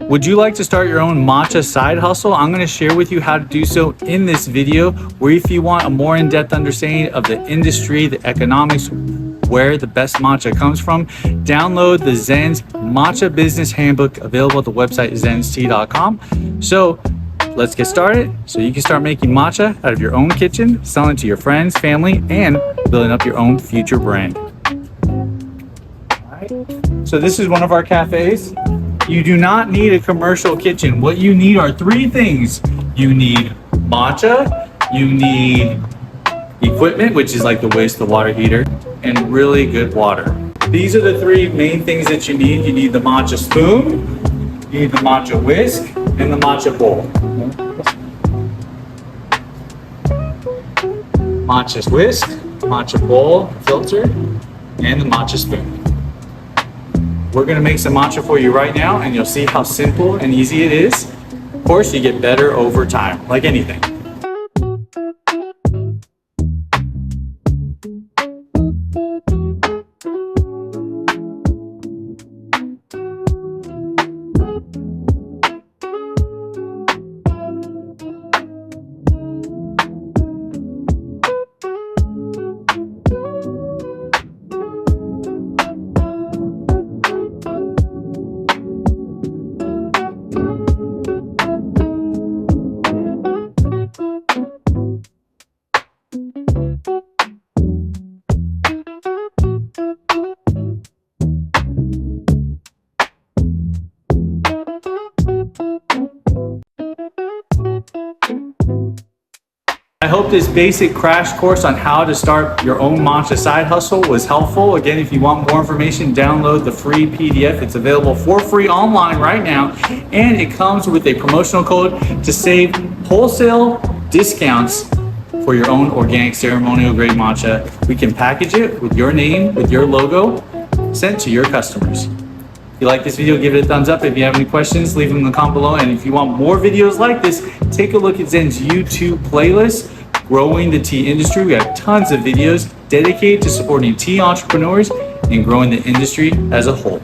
Would you like to start your own matcha side hustle? I'm going to share with you how to do so in this video, where if you want a more in-depth understanding of the industry, the economics, where the best matcha comes from, download the Zen's Matcha Business Handbook available at the website zenstea.com. So let's get started so you can start making matcha out of your own kitchen, selling it to your friends, family, and building up your own future brand. All right. So this is one of our cafes. You do not need a commercial kitchen. What you need are three things. You need matcha, you need equipment, which is like the whisk, the water heater, and really good water. These are the three main things that you need. You need the matcha spoon, you need the matcha whisk, and the matcha bowl. Matcha whisk, matcha bowl, filter, and the matcha spoon. We're gonna make some matcha for you right now, and you'll see how simple and easy it is. Of course, you get better over time, like anything. I hope this basic crash course on how to start your own matcha side hustle was helpful. Again, if you want more information, download the free PDF. It's available for free online right now, and it comes with a promotional code to save wholesale discounts for your own organic ceremonial grade matcha. We can package it with your name, with your logo, sent to your customers. If you like this video, give it a thumbs up. If you have any questions, leave them in the comment below. And if you want more videos like this, take a look at Zen's YouTube playlist, Growing the Tea Industry. We have tons of videos dedicated to supporting tea entrepreneurs and growing the industry as a whole.